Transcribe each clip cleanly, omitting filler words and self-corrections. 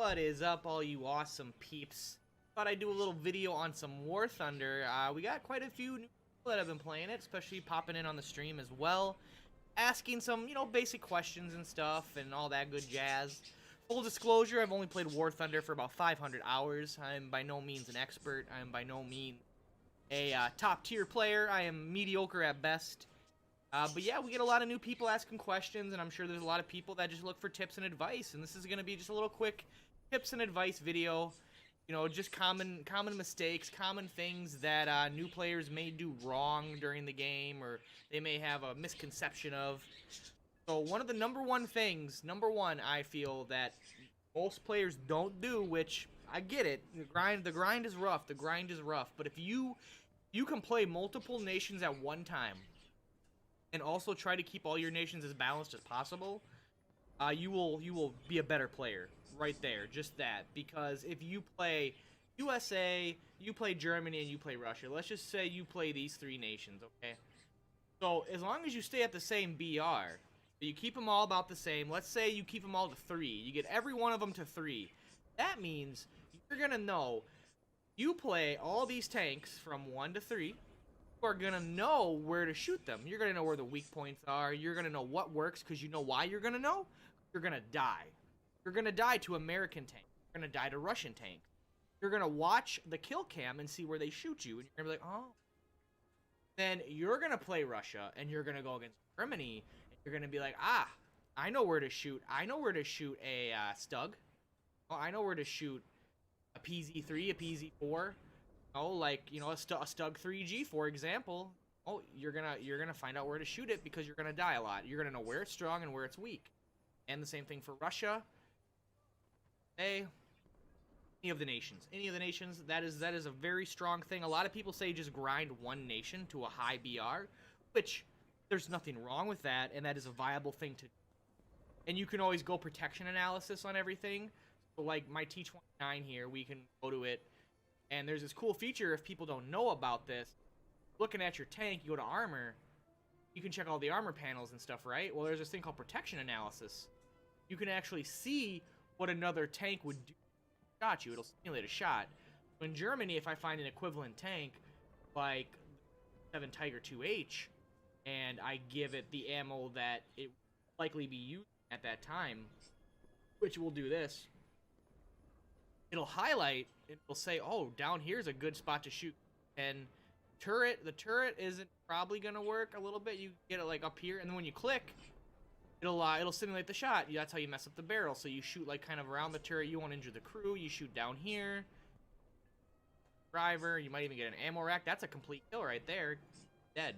What is up, all you awesome peeps? Thought I'd do a little video on some War Thunder. We got quite a few new people that have been playing it, especially popping in on the stream as well, asking some, basic questions and stuff and all that good jazz. Full disclosure, I've only played War Thunder for about 500 hours. I'm by no means an expert. I'm by no means a top-tier player. I am mediocre at best. But yeah, we get a lot of new people asking questions, and I'm sure there's a lot of people that just look for tips and advice, and this is going to be just a little quick tips and advice video. Just common mistakes, common things that new players may do wrong during the game, or they may have a misconception of. So one of the number one, I feel that most players don't do, which I get it, the grind is rough, but if you can play multiple nations at one time, and also try to keep all your nations as balanced as possible, you will be a better player right there. Just that, because if you play USA, you play Germany, and you play Russia. Let's just say you play these three nations, okay? So as long as you stay at the same BR, you keep them all about the same. Let's say you keep them all to 3. You get every one of them to 3. That means you're gonna know you play all these tanks from 1 to 3. Are gonna know where to shoot them. You're gonna know where the weak points are. You're gonna know what works, because you know why you're gonna know. You're gonna die. You're gonna die to American tanks. You're gonna die to Russian tanks. You're gonna watch the kill cam and see where they shoot you, and you're gonna be like, oh. Then you're gonna play Russia, and you're gonna go against Germany, and you're gonna be like, I know where to shoot. I know where to shoot a Stug. Oh, I know where to shoot a PZ3, a PZ4. Oh, like, a Stug 3G, for example. Oh, you're gonna find out where to shoot it, because you're gonna die a lot. You're gonna know where it's strong and where it's weak. And the same thing for Russia. Any of the nations, that is a very strong thing. A lot of people say just grind one nation to a high BR, which there's nothing wrong with that, and that is a viable thing to do. And you can always go protection analysis on everything. So like my T29 here, we can go to it. And there's this cool feature, if people don't know about this. Looking at your tank, you go to armor, you can check all the armor panels and stuff, right? Well, there's this thing called protection analysis. You can actually see what another tank would do. Shot you, it'll simulate a shot. So in Germany, if I find an equivalent tank, like 7 Tiger 2H, and I give it the ammo that it will likely be used at that time, which will do this. It'll highlight, it'll say, oh, down here's a good spot to shoot. And the turret isn't probably gonna work a little bit. You get it like up here, and then when you click, it'll simulate the shot. That's how you mess up the barrel. So you shoot like kind of around the turret. You won't injure the crew. You shoot down here. Driver. You might even get an ammo rack. That's a complete kill right there. Dead.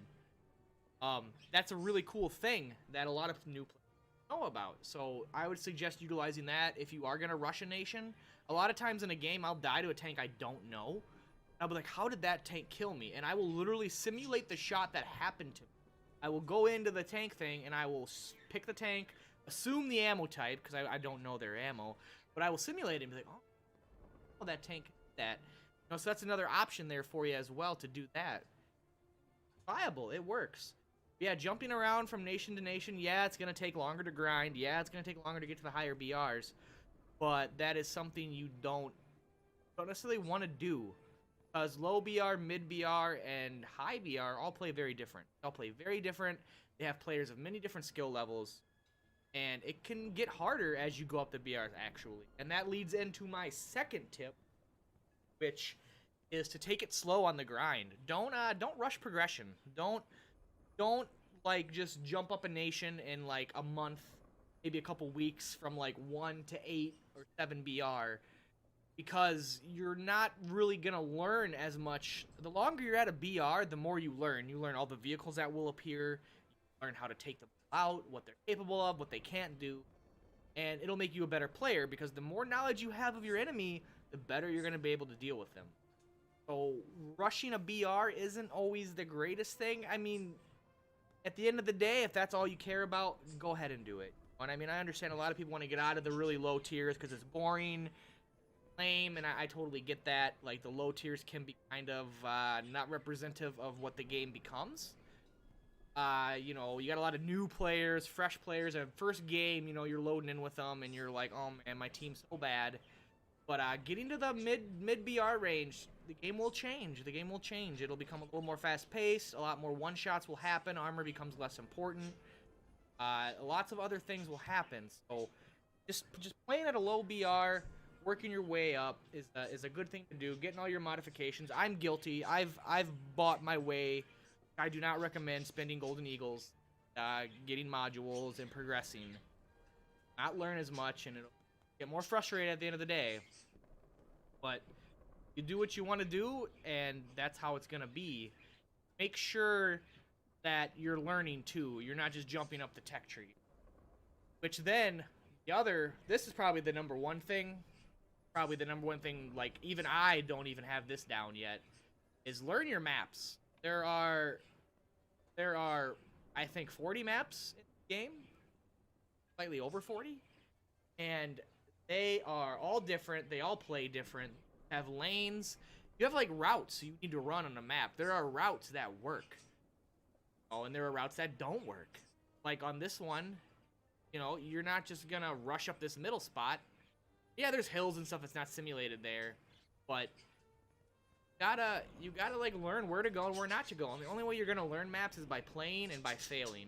That's a really cool thing that a lot of new players know about. So I would suggest utilizing that if you are gonna rush a nation. A lot of times in a game, I'll die to a tank I don't know. I'll be like, how did that tank kill me? And I will literally simulate the shot that happened to me. I will go into the tank thing, and I will pick the tank, assume the ammo type, because I don't know their ammo, but I will simulate it and be like, oh, that tank did that. So that's another option there for you as well to do that. Viable, it works. Yeah, jumping around from nation to nation, yeah, it's going to take longer to grind. Yeah, it's going to take longer to get to the higher BRs. But that is something you don't necessarily want to do. Because low BR, mid BR, and high BR all play very different. They all play very different. They have players of many different skill levels. And it can get harder as you go up the BRs, actually. And that leads into my second tip, which is to take it slow on the grind. Don't rush progression. Don't like just jump up a nation in like a month, maybe a couple weeks, from like 1 to 8 or 7 BR, because you're not really gonna learn as much. The longer you're at a BR, the more you learn. You learn all the vehicles that will appear, you learn how to take them out, what they're capable of, what they can't do, and it'll make you a better player, because the more knowledge you have of your enemy, the better you're gonna be able to deal with them. So rushing a BR isn't always the greatest thing. I mean, at the end of the day, if that's all you care about, go ahead and do it. And I mean, I understand a lot of people want to get out of the really low tiers because it's boring, lame, and I totally get that. Like, the low tiers can be kind of not representative of what the game becomes. You know, you got a lot of new players, fresh players, and first game, you know, you're loading in with them, and you're like, oh man, my team's so bad. But getting to the mid BR range, the game will change. The game will change. It'll become a little more fast-paced. A lot more one-shots will happen. Armor becomes less important. Lots of other things will happen. So just playing at a low BR, working your way up is a good thing to do. Getting all your modifications. I'm guilty. I've bought my way. I do not recommend spending Golden Eagles, getting modules, and progressing. Not learn as much, and it'll get more frustrated at the end of the day. But you do what you want to do, and that's how it's going to be. Make sure that you're learning, too. You're not just jumping up the tech tree. Which then, this is probably the number one thing. Probably the number one thing, like, even I don't even have this down yet, is learn your maps. There are, I think, 40 maps in the game. Slightly over 40. And they are all different. They all play different. Have lanes. You have, like, routes you need to run on a map. There are routes that work. Oh, and there are routes that don't work. Like, on this one, you know, you're not just gonna rush up this middle spot. Yeah, there's hills and stuff that's not simulated there. But you gotta like learn where to go and where not to go. And the only way you're gonna learn maps is by playing and by failing.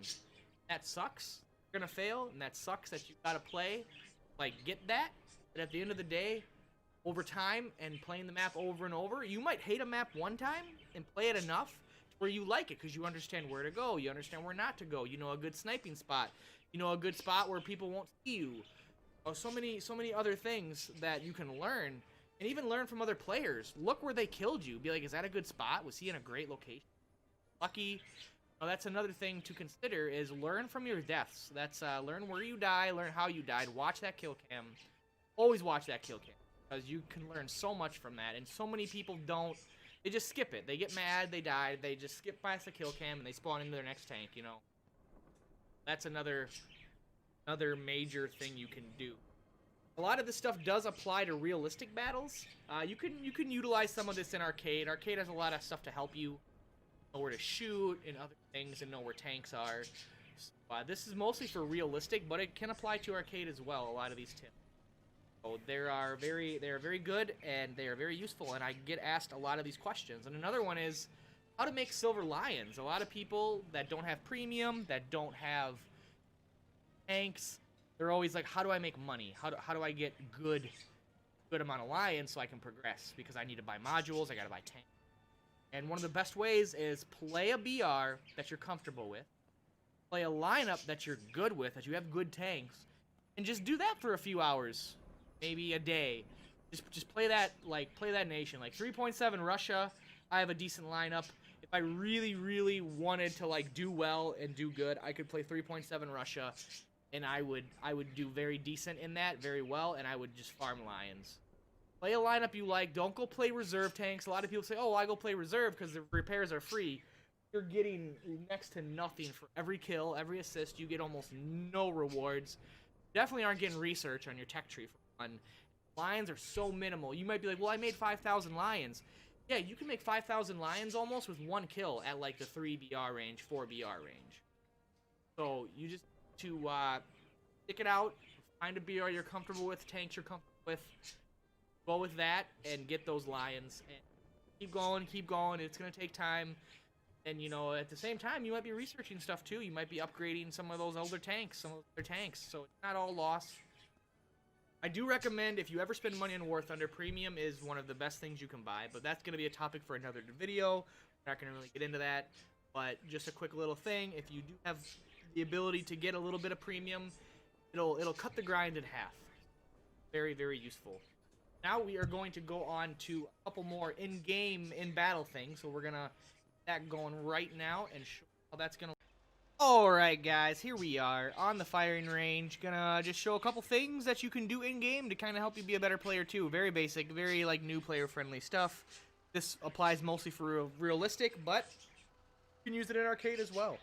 That sucks. You're gonna fail, and that sucks that you gotta play. Like, get that. But at the end of the day, over time and playing the map over and over, you might hate a map one time and play it enough where you like it because you understand where to go. You understand where not to go. You know a good sniping spot. You know a good spot where people won't see you. Oh, so many other things that you can learn. And even learn from other players. Look where they killed you. Be like, is that a good spot? Was he in a great location? Lucky. Oh, that's another thing to consider is learn from your deaths. That's learn where you die, learn how you died. Watch that kill cam. Always watch that kill cam. Because you can learn so much from that. And so many people don't. They just skip it. They get mad, they die, they just skip past the kill cam, and they spawn into their next tank, you know. That's another major thing you can do. A lot of this stuff does apply to realistic battles. You can utilize some of this in arcade. Arcade has a lot of stuff to help you know where to shoot and other things and know where tanks are. So, this is mostly for realistic, but it can apply to arcade as well. A lot of these tips. So they are very good and they are very useful. And I get asked a lot of these questions. And another one is how to make silver lions. A lot of people that don't have premium, that don't have tanks. They're always like, how do I make money? How do I get good amount of lions so I can progress? Because I need to buy modules, I gotta buy tanks. And one of the best ways is play a BR that you're comfortable with. Play a lineup that you're good with, that you have good tanks. And just do that for a few hours. Maybe a day. Just play that, like, play that nation. Like 3.7 Russia, I have a decent lineup. If I really wanted to, like, do well and do good, I could play 3.7 Russia. And I would do very decent in that, very well, and I would just farm lions. Play a lineup you like. Don't go play reserve tanks. A lot of people say, oh, I go play reserve because the repairs are free. You're getting next to nothing for every kill, every assist. You get almost no rewards. Definitely aren't getting research on your tech tree for fun. Lions are so minimal. You might be like, well, I made 5,000 lions. Yeah, you can make 5,000 lions almost with one kill at like the 3 BR range, 4 BR range. So you just to stick it out, find a BR you're comfortable with, tanks you're comfortable with, go with that, and get those lions. And keep going. It's going to take time. And, you know, at the same time, you might be researching stuff, too. You might be upgrading some of those older tanks, So it's not all lost. I do recommend, if you ever spend money on War Thunder, Premium is one of the best things you can buy. But that's going to be a topic for another video. We're not going to really get into that. But just a quick little thing. If you do have the ability to get a little bit of premium, it'll cut the grind in half. Very useful. Now we are going to go on to a couple more in-game, in-battle things. So we're gonna get that going right now and show how that's gonna. Alright guys, here we are on the firing range. Gonna just show a couple things that you can do in-game to kind of help you be a better player too. Very basic, very like new player friendly stuff. This applies mostly for realistic, but you can use it in arcade as well.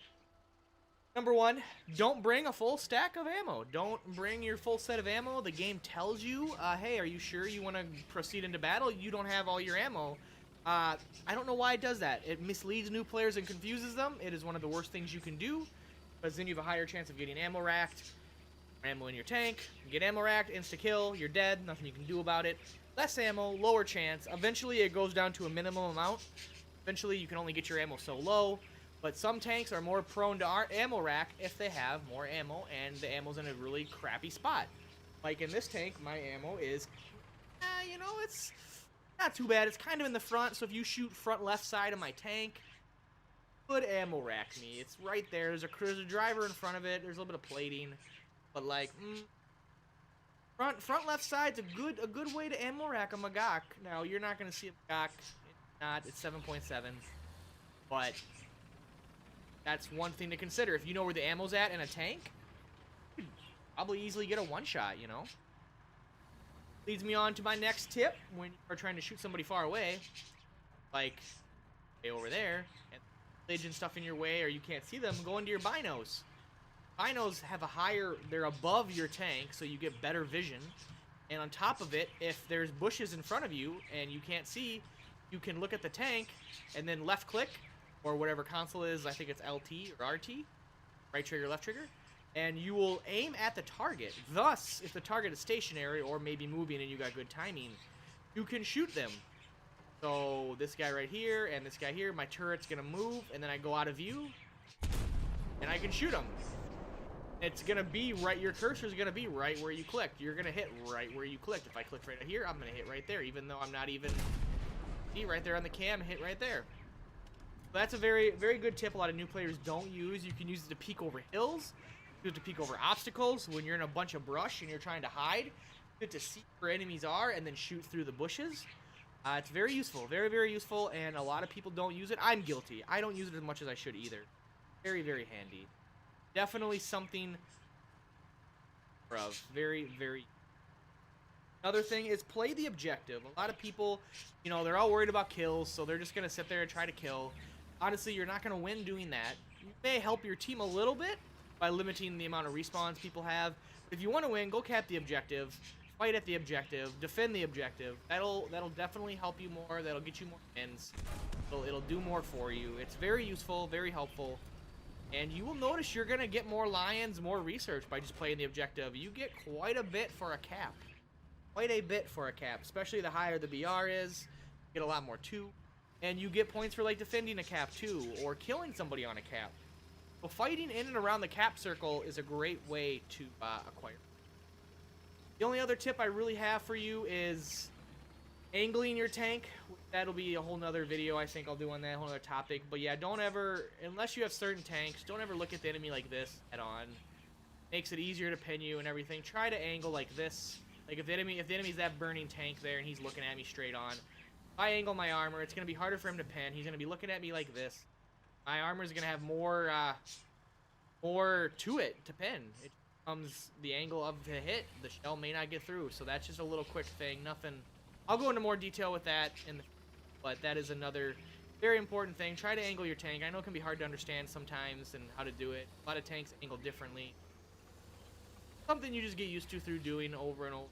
Number one, don't bring a full stack of ammo. Don't bring your full set of ammo. The game tells you, hey, are you sure you want to proceed into battle? You don't have all your ammo. I don't know why it does that. It misleads new players and confuses them. It is one of the worst things you can do, because then you have a higher chance of getting ammo racked. Ammo in your tank, you get ammo racked, insta-kill, you're dead, nothing you can do about it. Less ammo, lower chance. Eventually it goes down to a minimum amount. Eventually you can only get your ammo so low, but some tanks are more prone to our ammo rack if they have more ammo, and the ammo's in a really crappy spot. Like in this tank, my ammo is, you know, it's not too bad. It's kind of in the front, so if you shoot front left side of my tank, good ammo rack me. It's right there. There's a driver in front of it. There's a little bit of plating. But like, front left side's a good way to ammo rack a Magok. Now you're not gonna see a Magok. It's 7.7, but that's one thing to consider. If you know where the ammo's at in a tank, you could probably easily get a one shot. You know. Leads me on to my next tip when you're trying to shoot somebody far away, like way over there, and foliage and stuff in your way, or you can't see them. Go into your binos. Binos have they're above your tank, so you get better vision. And on top of it, if there's bushes in front of you and you can't see, you can look at the tank and then left click, or whatever console is, I think it's LT or RT, right trigger, left trigger, and you will aim at the target. Thus, if the target is stationary or maybe moving and you got good timing, you can shoot them. So this guy right here and this guy here, my turret's gonna move, and then I go out of view, and I can shoot them. It's gonna be right, your cursor's gonna be right where you clicked. You're gonna hit right where you clicked. If I click right here, I'm gonna hit right there, even though I'm not even, see right there on the cam, hit right there. So that's a very, very good tip a lot of new players don't use. You can use it to peek over hills, use it to peek over obstacles when you're in a bunch of brush and you're trying to hide. Good to see where enemies are and then shoot through the bushes. It's very useful, very, very useful, and a lot of people don't use it. I'm guilty. I don't use it as much as I should either. Very, very handy. Definitely something of very, very. Another thing is play the objective. A lot of people, you know, they're all worried about kills, so they're just going to sit there and try to kill. Honestly, you're not going to win doing that. You may help your team a little bit by limiting the amount of respawns people have. If you want to win, go cap the objective, fight at the objective, defend the objective. That'll definitely help you more. That'll get you more wins. It'll do more for you. It's very useful, very helpful. And you will notice you're going to get more lions, more research by just playing the objective. You get quite a bit for a cap. Quite a bit for a cap, especially the higher the BR is. You get a lot more too. And you get points for like defending a cap too, or killing somebody on a cap. So fighting in and around the cap circle is a great way to acquire. The only other tip I really have for you is angling your tank. That'll be a whole nother video I think I'll do on that, whole other topic. But yeah, don't ever, unless you have certain tanks, don't ever look at the enemy like this head on. Makes it easier to pin you and everything. Try to angle like this. Like if the enemy's that burning tank there and he's looking at me straight on. If I angle my armor, it's gonna be harder for him to pin. He's gonna be looking at me like this. My armor's gonna have more to it to pin. It comes the angle of the hit. The shell may not get through, so that's just a little quick thing. Nothing. I'll go into more detail with that but that is another very important thing. Try to angle your tank. I know it can be hard to understand sometimes and how to do it. A lot of tanks angle differently. Something you just get used to through doing over and over.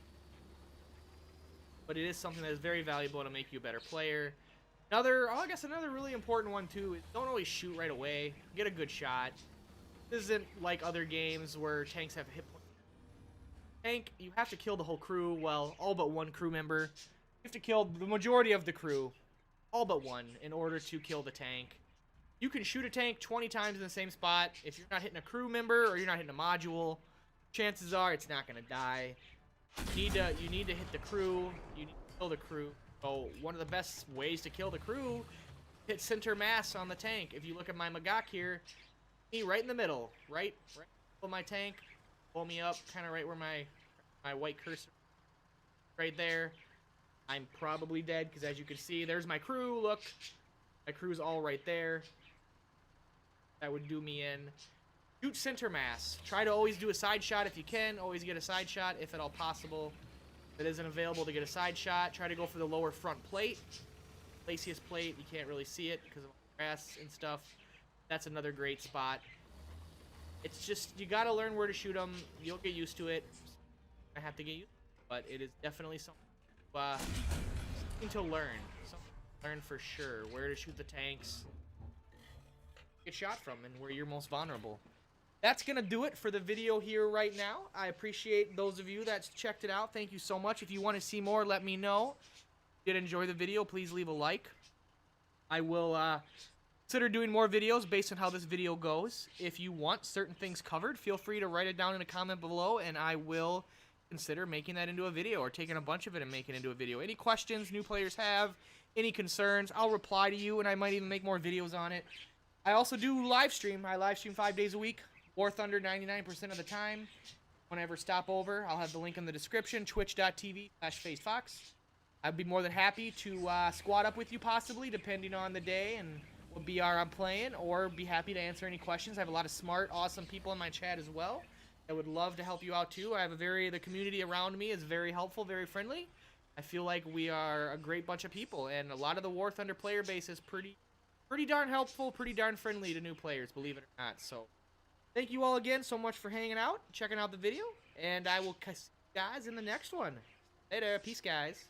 But it is something that is very valuable to make you a better player. I guess another really important one too is don't always shoot right away. Get a good shot. This isn't like other games where tanks have hit points. Tank, you have to kill the whole crew. Well, all but one crew member. You have to kill the majority of the crew. All but one in order to kill the tank. You can shoot a tank 20 times in the same spot. If you're not hitting a crew member or you're not hitting a module, chances are it's not going to die. You need to hit the crew. You need to kill the crew. So one of the best ways to kill the crew, hit center mass on the tank. If you look at my Magok here, me right in the middle, right on my tank, pull me up, kind of right where my white cursor, right there. I'm probably dead because as you can see, there's my crew. Look, my crew's all right there. That would do me in. Shoot center mass. Try to always do a side shot if you can. Always get a side shot if at all possible. If it isn't available to get a side shot, try to go for the lower front plate. Laciest plate, you can't really see it because of grass and stuff. That's another great spot. It's just, you gotta learn where to shoot them. You'll get used to it. I have to get used to it, but it is definitely something to learn. Learn for sure where to shoot the tanks, get shot from, and where you're most vulnerable. That's gonna do it for the video here right now. I appreciate those of you that checked it out. Thank you so much. If you want to see more, let me know. If you did enjoy the video, please leave a like. I will consider doing more videos based on how this video goes. If you want certain things covered, feel free to write it down in a comment below, and I will consider making that into a video, or taking a bunch of it and making it into a video. Any questions new players have, any concerns, I'll reply to you, and I might even make more videos on it. I also do live stream. I live stream 5 days a week. War Thunder 99% of the time. Whenever stop over, I'll have the link in the description, twitch.tv/FazeFox. I'd be more than happy to squad up with you, possibly, depending on the day and what BR I'm playing, or be happy to answer any questions. I have a lot of smart, awesome people in my chat as well. I would love to help you out too. I have the community around me is very helpful, very friendly. I feel like we are a great bunch of people, and a lot of the War Thunder player base is pretty darn helpful, pretty darn friendly to new players, believe it or not. So thank you all again so much for hanging out, checking out the video, and I will catch you guys in the next one. Later. Peace, guys.